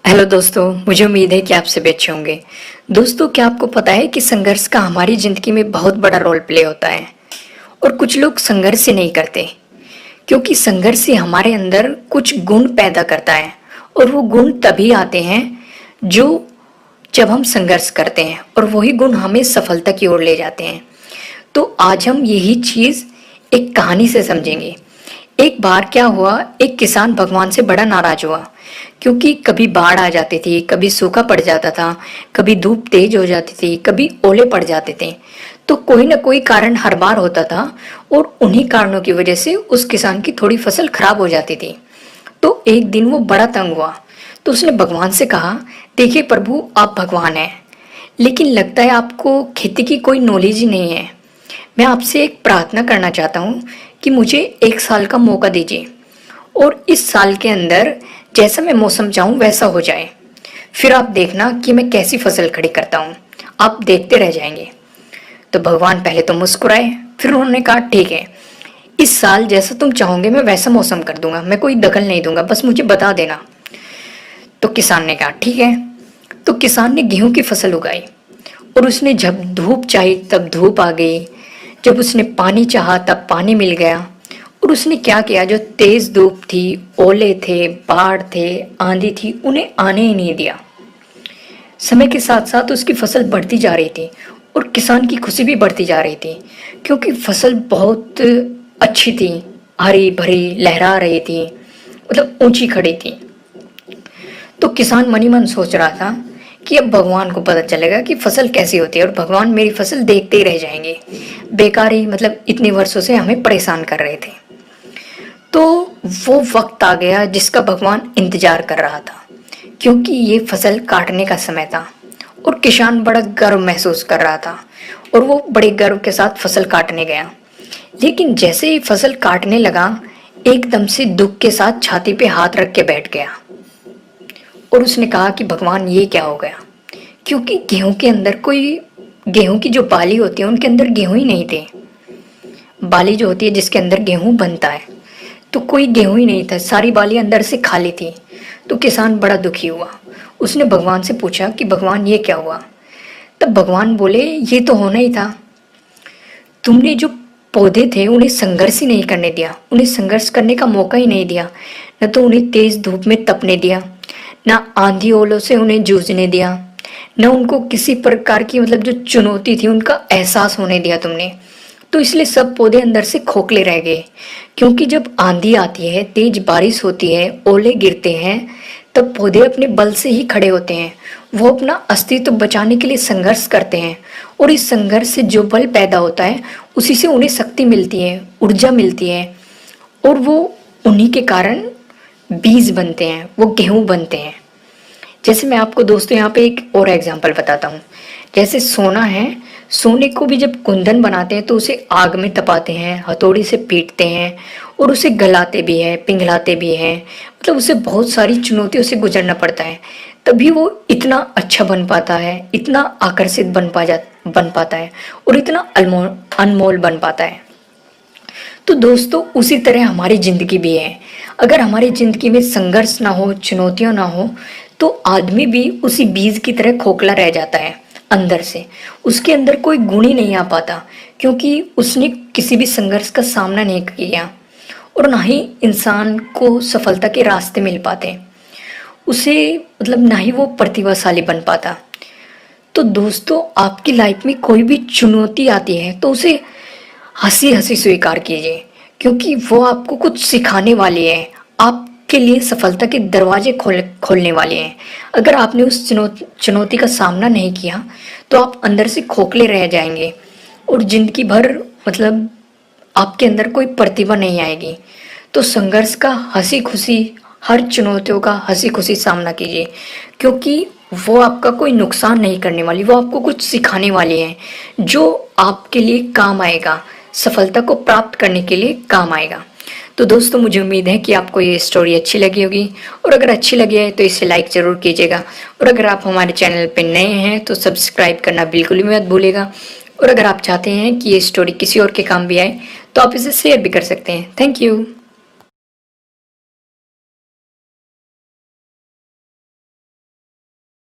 Hello दोस्तों, मुझे उम्मीद है कि आप सभी अच्छे होंगे। दोस्तों, क्या आपको पता है कि संघर्ष का हमारी ज़िंदगी में बहुत बड़ा रोल प्ले होता है और कुछ लोग संघर्ष ही नहीं करते क्योंकि संघर्ष ही हमारे अंदर कुछ गुण पैदा करता है और वो गुण तभी आते हैं जो जब हम संघर्ष करते हैं और वही गुण हमें सफलता की ओर ले जाते हैं। तो आज हम यही चीज़ एक कहानी से समझेंगे। एक बार क्या हुआ, एक किसान भगवान से बड़ा नाराज हुआ क्योंकि कभी बाढ़ आ जाती थी, कभी सूखा पड़ जाता था, कभी धूप तेज हो जाती थी, कभी ओले पड़ जाते थे। तो कोई ना कोई कारण हर बार होता था और उन्हीं कारणों की वजह से उस किसान की थोड़ी फसल खराब हो जाती थी। तो एक दिन वो बड़ा तंग हुआ, तो उसने भगवान से कहा, देखिए प्रभु, आप भगवान हैं, लेकिन लगता है आपको खेती की कोई नॉलेज ही नहीं है। मैं आपसे एक प्रार्थना करना चाहता हूँ कि मुझे 1 साल का मौका दीजिए और इस साल के अंदर जैसा मैं मौसम चाहूँ वैसा हो जाए। फिर आप देखना कि मैं कैसी फसल खड़ी करता हूँ, आप देखते रह जाएंगे। तो भगवान पहले तो मुस्कुराए, फिर उन्होंने कहा, ठीक है, इस साल जैसा तुम चाहोगे मैं वैसा मौसम कर दूंगा, मैं कोई दखल नहीं दूंगा, बस मुझे बता देना। तो किसान ने कहा, ठीक है। तो किसान ने गेहूं की फसल उगाई और उसने जब धूप चाही तब धूप आ गई, जब उसने पानी चाहा तब पानी मिल गया। और उसने क्या किया, जो तेज धूप थी, ओले थे, बाढ़ थे, आंधी थी, उन्हें आने ही नहीं दिया। समय के साथ साथ उसकी फसल बढ़ती जा रही थी और किसान की खुशी भी बढ़ती जा रही थी क्योंकि फसल बहुत अच्छी थी, हरी भरी लहरा रही थी, मतलब ऊंची खड़ी थी। तो किसान मनी मन सोच रहा था कि अब भगवान को पता चलेगा कि फसल कैसी होती है और भगवान मेरी फसल देखते ही रह जाएंगे, बेकार ही, मतलब इतने वर्षों से हमें परेशान कर रहे थे। तो वो वक्त आ गया जिसका भगवान इंतजार कर रहा था क्योंकि ये फसल काटने का समय था और किसान बड़ा गर्व महसूस कर रहा था और वो बड़े गर्व के साथ फसल काटने गया। लेकिन जैसे ही फसल काटने लगा, एकदम से दुख के साथ छाती पे हाथ रख के बैठ गया और उसने कहा कि भगवान, ये क्या हो गया, क्योंकि गेहूं के अंदर कोई, गेहूं की जो बाली होती है उनके अंदर गेहूं ही नहीं थे। बाली जो होती है जिसके अंदर गेहूं बनता है, तो कोई गेहूं ही नहीं था, सारी बाली अंदर से खाली थी। तो किसान बड़ा दुखी हुआ, उसने भगवान से पूछा कि भगवान, ये क्या हुआ। तब भगवान बोले, ये तो होना ही था, तुमने जो पौधे थे उन्हें संघर्ष ही नहीं करने दिया, उन्हें संघर्ष करने का मौका ही नहीं दिया, न तो उन्हें तेज धूप में तपने दिया, न आंधी ओलों से उन्हें जूझने दिया, न उनको किसी प्रकार की, मतलब जो चुनौती थी उनका एहसास होने दिया तुमने। तो इसलिए सब पौधे अंदर से खोखले रह गए क्योंकि जब आंधी आती है, तेज बारिश होती है, ओले गिरते हैं, तब पौधे अपने बल से ही खड़े होते हैं। वो अपना अस्तित्व बचाने के लिए संघर्ष करते हैं और इस संघर्ष से जो बल पैदा होता है उसी से उन्हें शक्ति मिलती है, ऊर्जा मिलती है और वो उन्हीं के कारण बीज बनते हैं, वो गेहूं बनते हैं। जैसे मैं आपको दोस्तों यहाँ पे एक और एग्जांपल बताता हूँ। जैसे सोना है, सोने को भी जब कुंदन बनाते हैं तो उसे आग में तपाते हैं, हथौड़ी से पीटते हैं और उसे गलाते भी हैं, पिघलाते भी हैं, मतलब उसे बहुत सारी चुनौतियों से गुजरना पड़ता है, तभी वो इतना अच्छा बन पाता है, इतना आकर्षित बन पाता है और इतना अनमोल बन पाता है। तो दोस्तों, उसी तरह हमारी जिंदगी भी है। अगर हमारी जिंदगी में संघर्ष ना हो, चुनौतियां ना हो, तो आदमी भी उसी बीज की तरह खोखला रह जाता है अंदर से। उसके अंदर कोई गुण ही नहीं आ पाता क्योंकि उसने किसी भी संघर्ष का सामना नहीं किया और ना ही इंसान को सफलता के रास्ते मिल पाते, उसे, मतलब ना ही वो प्रतिभाशाली बन पाता। तो दोस्तों, आपकी लाइफ में कोई भी चुनौती आती है तो उसे हंसी हंसी स्वीकार कीजिए क्योंकि वो आपको कुछ सिखाने वाली है, आपके लिए सफलता के दरवाजे खोलने वाले हैं। अगर आपने उस चुनौती का सामना नहीं किया तो आप अंदर से खोखले रह जाएंगे और जिंदगी भर, मतलब आपके अंदर कोई प्रतिभा नहीं आएगी। तो संघर्ष का हंसी खुशी, हर चुनौतियों का हंसी खुशी सामना कीजिए क्योंकि वो आपका कोई नुकसान नहीं करने वाली, वो आपको कुछ सिखाने वाली है जो आपके लिए काम आएगा, सफलता को प्राप्त करने के लिए काम आएगा। तो दोस्तों, मुझे उम्मीद है कि आपको ये स्टोरी अच्छी लगी होगी और अगर अच्छी लगी है तो इसे लाइक ज़रूर कीजिएगा और अगर आप हमारे चैनल पर नए हैं तो सब्सक्राइब करना बिल्कुल भी मत भूलिएगा और अगर आप चाहते हैं कि ये स्टोरी किसी और के काम भी आए तो आप इसे शेयर भी कर सकते हैं। Thank you.